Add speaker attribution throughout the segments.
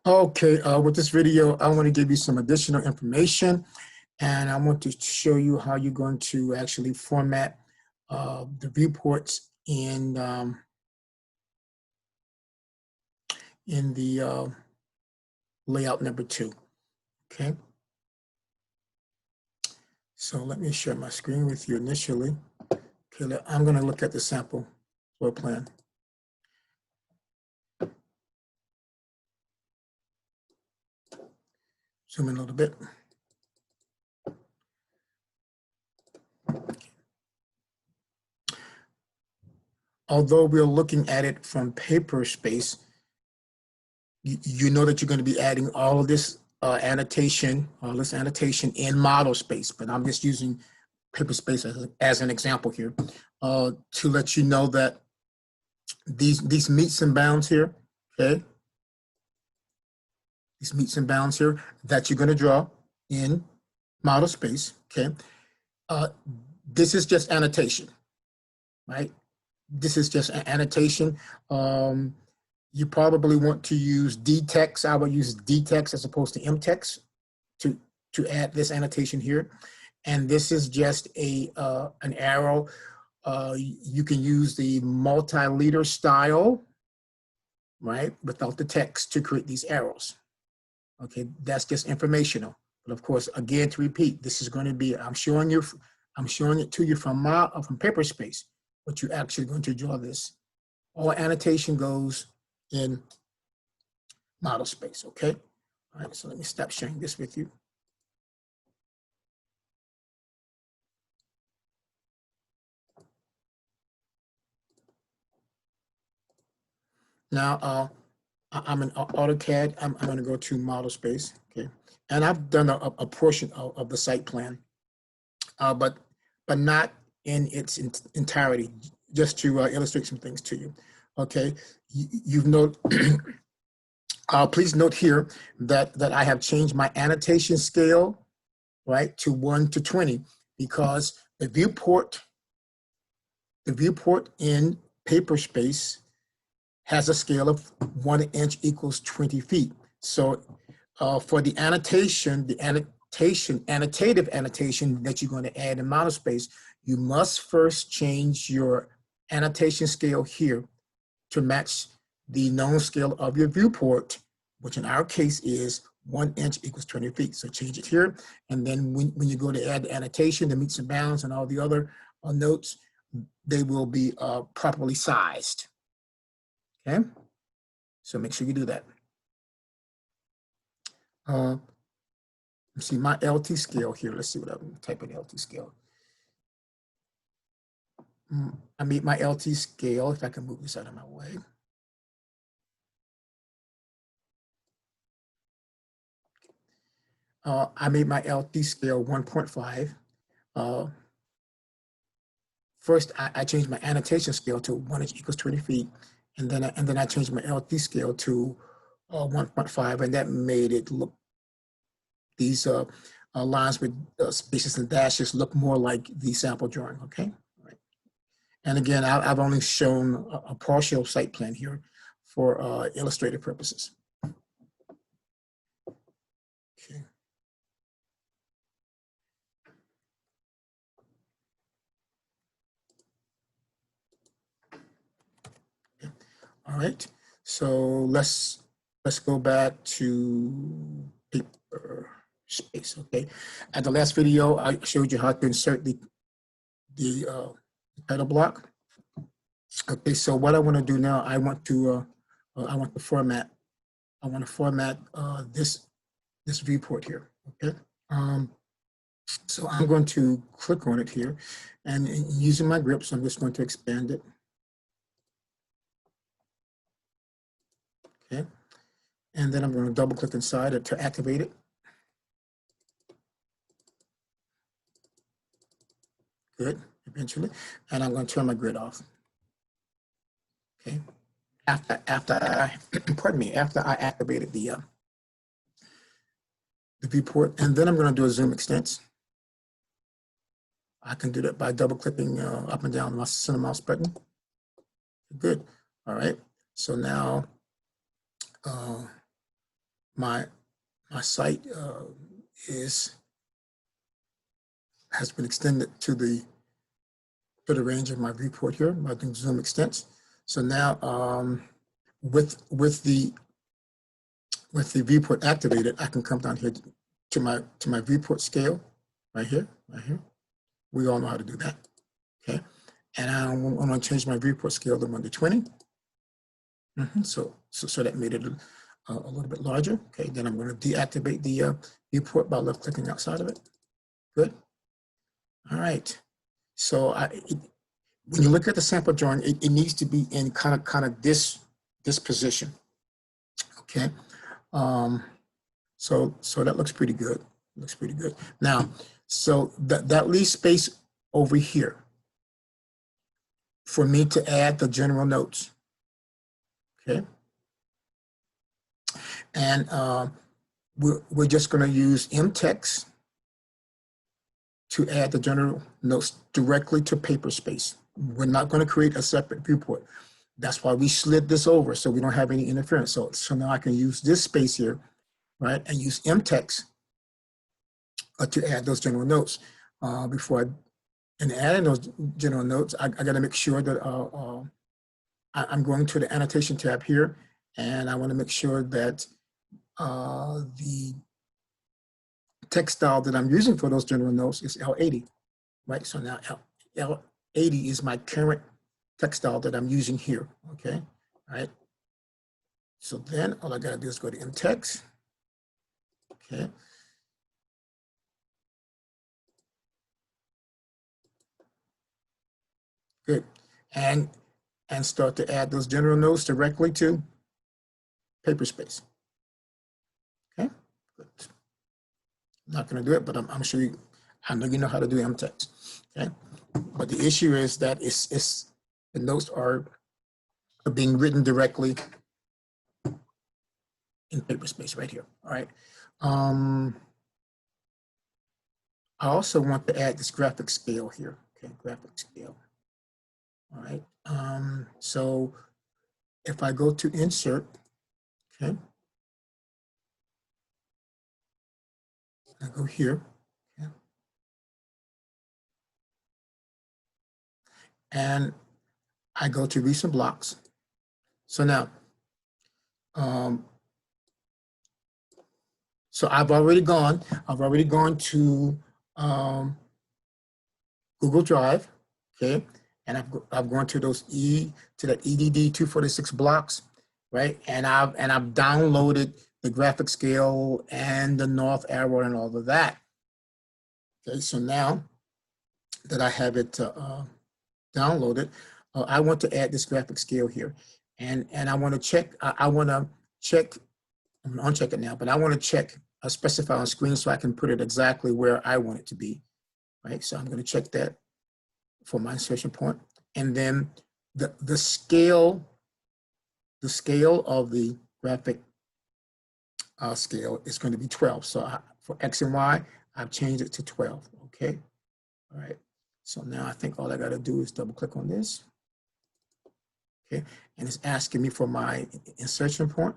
Speaker 1: Okay, with this video, I want to give you some additional information, and I want to show you how you're going to actually format the viewports in the layout number 2. Okay, so let me share my screen with you initially. Okay, I'm going to look at the sample floor plan. Zoom in a little bit. Although we're looking at it from Paperspace, you know that you're going to be adding all of this annotation in ModelSpace, but I'm just using Paperspace as an example here to let you know that these meets and bounds here, okay? These meets and bounds here that you're going to draw in ModelSpace, okay? This is just annotation, right? This is just an annotation. You probably want to use dtext. I would use dtext as opposed to mtext to add this annotation here. And this is just an arrow. You can use the multi-leader style, right, without the text to create these arrows. Okay, that's just informational. But of course, again, to repeat, this is going to be, I'm showing it to you from Paperspace, but you're actually going to draw this. All annotation goes in ModelSpace, okay? All right, so let me stop sharing this with you. Now, I'm in AutoCAD. I'm going to go to ModelSpace, okay? And I've done a portion of the site plan, but not in its entirety, just to illustrate some things to you, okay? You've noted, please note here that I have changed my annotation scale, right, to 1 to 20, because the viewport in Paperspace has a scale of 1 inch equals 20 feet. So for the annotative annotation that you're going to add in ModelSpace, you must first change your annotation scale here to match the known scale of your viewport, which in our case is 1 inch equals 20 feet. So change it here. And then when you go to add the annotation, the meets and bounds and all the other notes, they will be properly sized. Okay, so make sure you do that. Let's see my LT scale here. Let's see what I'm typing LT scale. I made my LT scale, if I can move this out of my way. I made my LT scale 1.5. First, I changed my annotation scale to 1 inch equals 20 feet. And then I changed my LT scale to 1.5, and that made it look, these lines with spaces and dashes look more like the sample drawing, okay? All right. And again, I've only shown a partial site plan here for illustrative purposes. Okay. All right, so let's go back to Paperspace, okay? At the last video, I showed you how to insert the title block. Okay, so what I want to do now, I want to format this viewport here, okay? So I'm going to click on it here, and using my grips, I'm just going to expand it. Okay, and then I'm going to double click inside it to activate it. Good, eventually. And I'm going to turn my grid off. Okay, after I, pardon me, after I activated the viewport, and then I'm going to do a zoom extents. I can do that by double clicking up and down my center mouse button. Good, all right. So now my site has been extended to the range of my viewport here, my zoom extents. So now with the viewport activated, I can come down here to my viewport scale right here. We all know how to do that. Okay, and I'm going to change my viewport scale to 1:20. So that made it a little bit larger. Okay, then I'm going to deactivate the viewport by left clicking outside of it. Good. All right. So when you look at the sample drawing, it needs to be in kind of this position. Okay. So that looks pretty good. Looks pretty good. Now, so that leaves space over here for me to add the general notes. Okay. And we're just going to use mtext to add the general notes directly to Paperspace. We're not going to create a separate viewport. That's why we slid this over so we don't have any interference. So now I can use this space here, right, and use mtext to add those general notes. And adding those general notes, I got to make sure that I'm going to the annotation tab here, and I want to make sure that the text style that I'm using for those general notes is L80, right? So now L80 is my current text style that I'm using here, okay? All right. So then all I gotta do is go to mtext, okay? Good. And start to add those general notes directly to Paperspace. Okay, good. I'm not gonna do it, but I'm sure I know you know how to do mtext, okay? But the issue is that the notes are being written directly in Paperspace right here, all right? I also want to add this graphic scale here, okay, graphic scale, all right? So if I go to insert, okay, I go here, okay, and I go to recent blocks. So now, so I've already gone to Google Drive, okay, and I've gone to that EDD 246 blocks, right, and I've downloaded the graphic scale and the north arrow and all of that. Okay, so now that I have it downloaded, I want to add this graphic scale here, and I want to check. I want to check. I'm going to uncheck it now, but I want to check specify on screen so I can put it exactly where I want it to be, right? So I'm going to check that for my insertion point, and then the scale of the graphic scale is going to be 12. So for X and Y, I've changed it to 12. Okay, all right. So now I think all I got to do is double click on this. Okay, and it's asking me for my insertion point,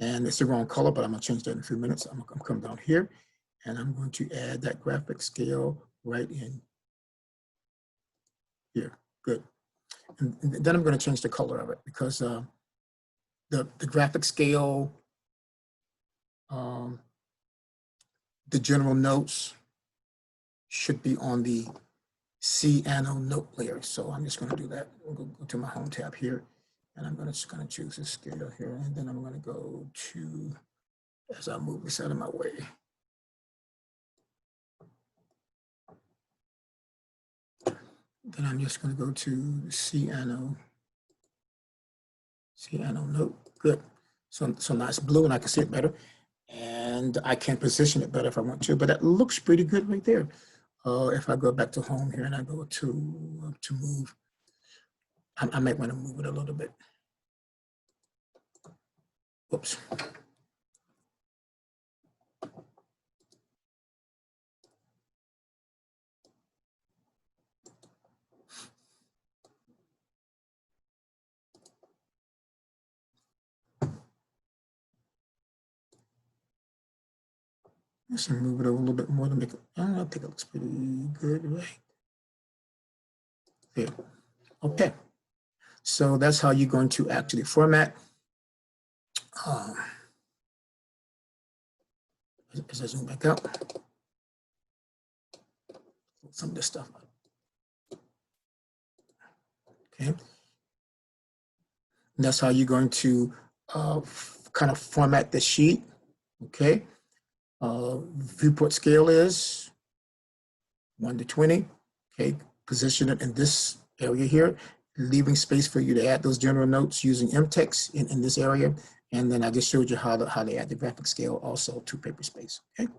Speaker 1: and it's the wrong color, but I'm gonna change that in a few minutes. I'm gonna come down here, and I'm going to add that graphic scale right in here. Good. And then I'm going to change the color of it because the graphic scale, the general notes should be on the CANO note layer. So I'm just going to do that. We'll go to my home tab here, and I'm just going to choose this scale here, and then I'm going to go to, as I move this out of my way. Then I'm just going to go to CANO note. Good. So now it's blue and I can see it better. And I can position it better if I want to, but that looks pretty good right there. If I go back to home here and I go to move, I might want to move it a little bit. Whoops. Let's move it over a little bit more to make it, I think it looks pretty good, right? There. Okay. So that's how you're going to actually format. As I zoom back out, some of this stuff out. Okay. And that's how you're going to kind of format the sheet. Okay. Viewport scale is 1 to 20. Okay. Position it in this area here, leaving space for you to add those general notes using MText in this area. And then I just showed you how to add the graphic scale also to Paperspace. Okay.